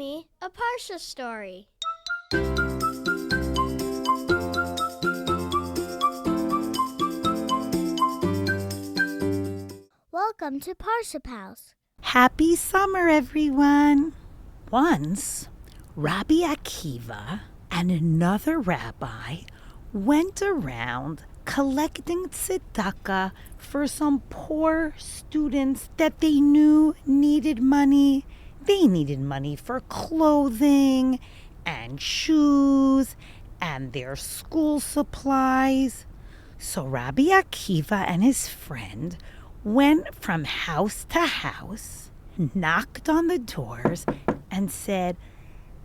me a Parashat story. Welcome to Parashat House. Happy summer, everyone. Once, Rabbi Akiva and another rabbi went around collecting tzedakah for some poor students that they knew needed money. They needed money for clothing and shoes and their school supplies. So Rabbi Akiva and his friend went from house to house, knocked on the doors, and said,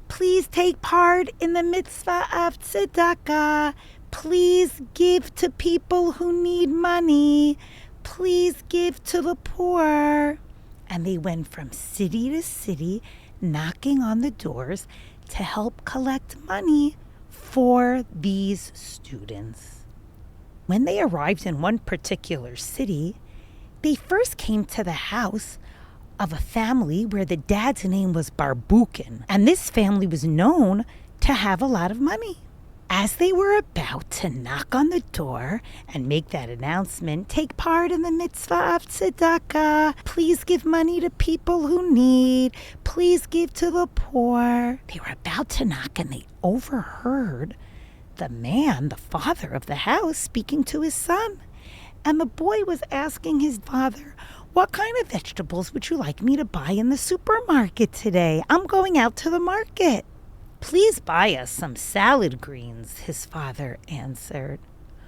"Please take part in the mitzvah of tzedakah. Please give to people who need money. Please give to the poor." And they went from city to city, knocking on the doors to help collect money for these students. When they arrived in one particular city, they first came to the house of a family where the dad's name was Barbukin, and this family was known to have a lot of money. As they were about to knock on the door and make that announcement, "Take part in the mitzvah of tzedakah, please give money to people who need, please give to the poor," they were about to knock and they overheard the man, the father of the house, speaking to his son. And the boy was asking his father, "What kind of vegetables would you like me to buy in the supermarket today? I'm going out to the market." "Please buy us some salad greens," his father answered.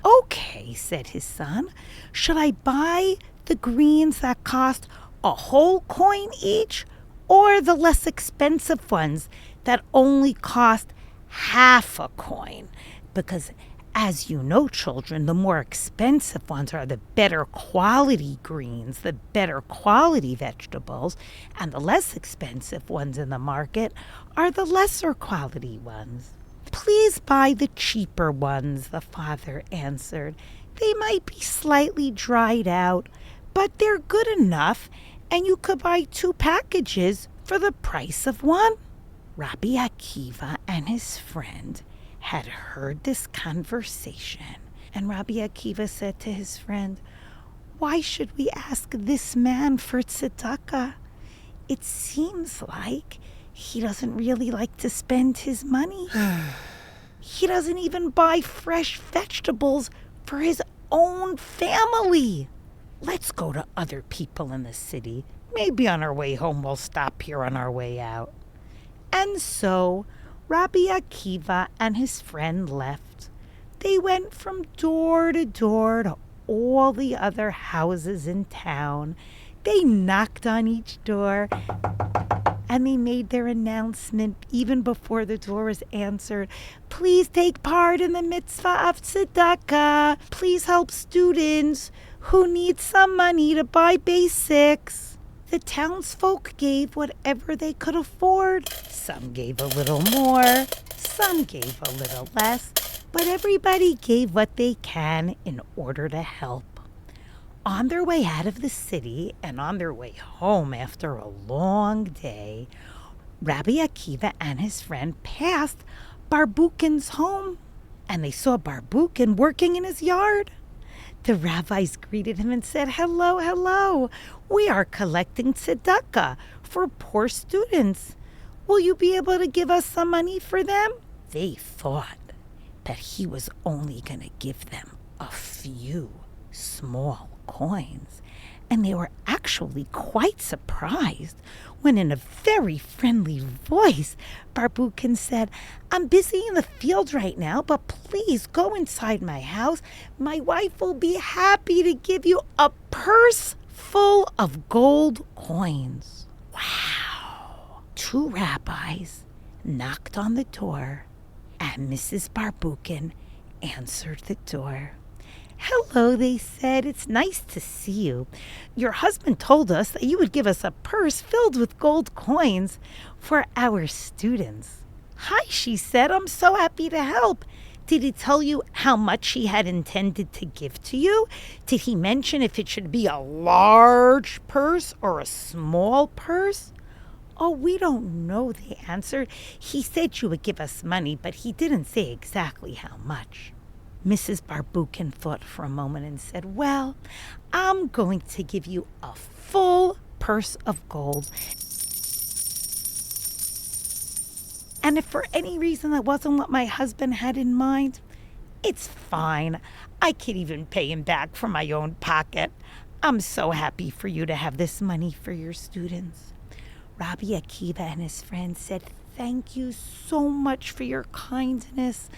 "Okay," said his son. "Should I buy the greens that cost a whole coin each, or the less expensive ones that only cost half a coin? Because as you know, children, the more expensive ones are the better quality greens, the better quality vegetables, and the less expensive ones in the market are the lesser quality ones." "Please buy the cheaper ones," the father answered. "They might be slightly dried out, but they're good enough, and you could buy 2 packages for the price of one." Rabbi Akiva and his friend had heard this conversation, and Rabbi Akiva said to his friend, "Why should we ask this man for tzedakah? It seems like he doesn't really like to spend his money. He doesn't even buy fresh vegetables for his own family. Let's go to other people in the city. Maybe on our way home we'll stop here on our way out." And so Rabbi Akiva and his friend left. They went from door to all the other houses in town. They knocked on each door, and they made their announcement even before the door was answered. "Please take part in the mitzvah of tzedakah. Please help students who need some money to buy basics." The townsfolk gave whatever they could afford. Some gave a little more, some gave a little less, but everybody gave what they can in order to help. On their way out of the city and on their way home after a long day, Rabbi Akiva and his friend passed Barbukin's home, and they saw Barbukin working in his yard. The rabbis greeted him and said, "Hello, hello. We are collecting tzedakah for poor students. Will you be able to give us some money for them?" They thought that he was only going to give them a few small coins, and they were actually quite surprised when, in a very friendly voice, Barbukin said, "I'm busy in the field right now, but please go inside my house. My wife will be happy to give you a purse full of gold coins." Wow! 2 rabbis knocked on the door, and Mrs. Barbukin answered the door. "Hello," they said. "It's nice to see you. Your husband told us that you would give us a purse filled with gold coins for our students." "Hi," she said. "I'm so happy to help. Did he tell you how much he had intended to give to you? Did he mention if it should be a large purse or a small purse?" "Oh, we don't know," they answered. "He said you would give us money, but he didn't say exactly how much." Mrs. Barbukin thought for a moment and said, "Well, I'm going to give you a full purse of gold. And if for any reason that wasn't what my husband had in mind, it's fine. I could even pay him back from my own pocket. I'm so happy for you to have this money for your students." Rabbi Akiva and his friends said, "Thank you so much for your kindness.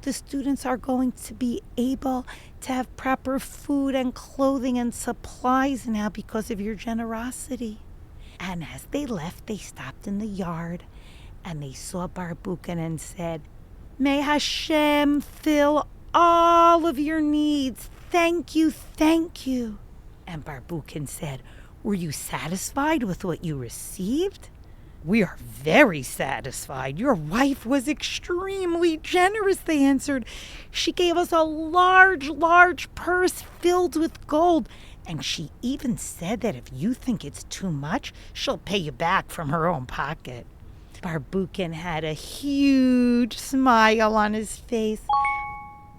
The students are going to be able to have proper food and clothing and supplies now because of your generosity." And as they left, they stopped in the yard and they saw Barbukin and said, "May Hashem fill all of your needs. Thank you, thank you." And Barbukin said, "Were you satisfied with what you received?" "We are very satisfied. Your wife was extremely generous," they answered. "She gave us a large purse filled with gold. And she even said that if you think it's too much, she'll pay you back from her own pocket." Barbukin had a huge smile on his face.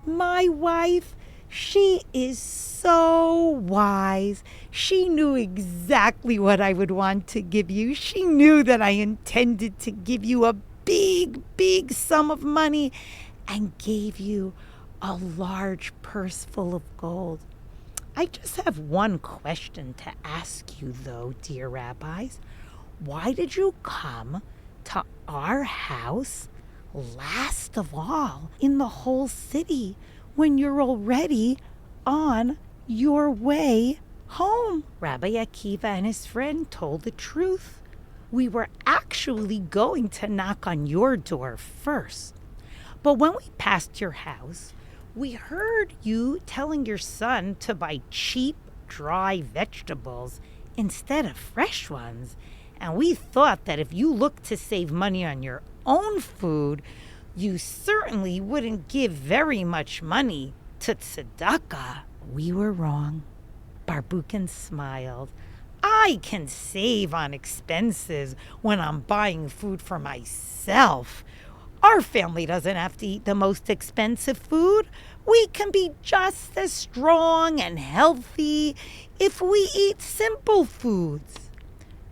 "My wife, she is so wise. She knew exactly what I would want to give you. She knew that I intended to give you a big sum of money and gave you a large purse full of gold. I just have one question to ask you, though, dear rabbis. Why did you come to our house last of all in the whole city when you're already on your way home?" Rabbi Akiva and his friend told the truth. "We were actually going to knock on your door first. But when we passed your house, we heard you telling your son to buy cheap, dry vegetables instead of fresh ones. And we thought that if you looked to save money on your own food, you certainly wouldn't give very much money to tzedakah." We were wrong. Barbukin smiled. "I can save on expenses when I'm buying food for myself. Our family doesn't have to eat the most expensive food. We can be just as strong and healthy if we eat simple foods.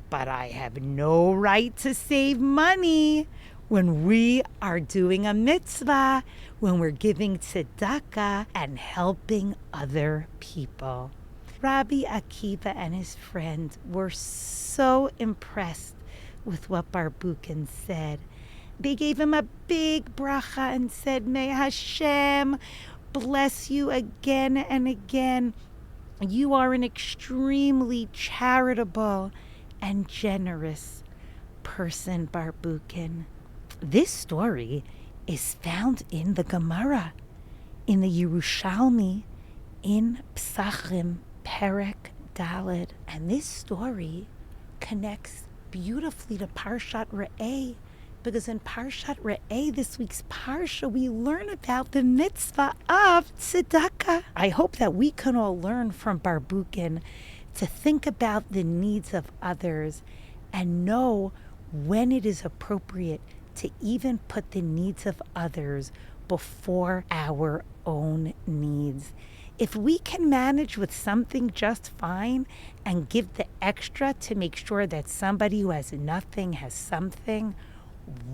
But I have no right to save money when we are doing a mitzvah, when we're giving tzedakah and helping other people." Rabbi Akiva and his friends were so impressed with what Barbukin said. They gave him a big bracha and said, "May Hashem bless you again and again. You are an extremely charitable and generous person, Barbukin." This story is found in the Gemara, in the Yerushalmi, in Psachim, Perek Daled. And this story connects beautifully to Parashat Re'eh, because in Parashat Re'eh, this week's Parsha, we learn about the mitzvah of tzedakah. I hope that we can all learn from Barbukin to think about the needs of others and know when it is appropriate to even put the needs of others before our own needs. If we can manage with something just fine and give the extra to make sure that somebody who has nothing has something,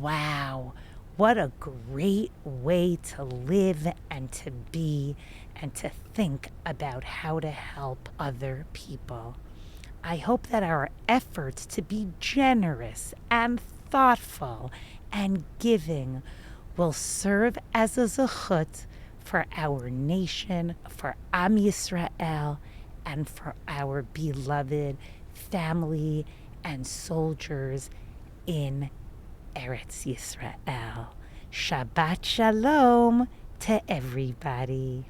wow, what a great way to live and to be and to think about how to help other people. I hope that our efforts to be generous and thoughtful and giving will serve as a zechut for our nation, for Am Yisrael, and for our beloved family and soldiers in Eretz Yisrael. Shabbat Shalom to everybody.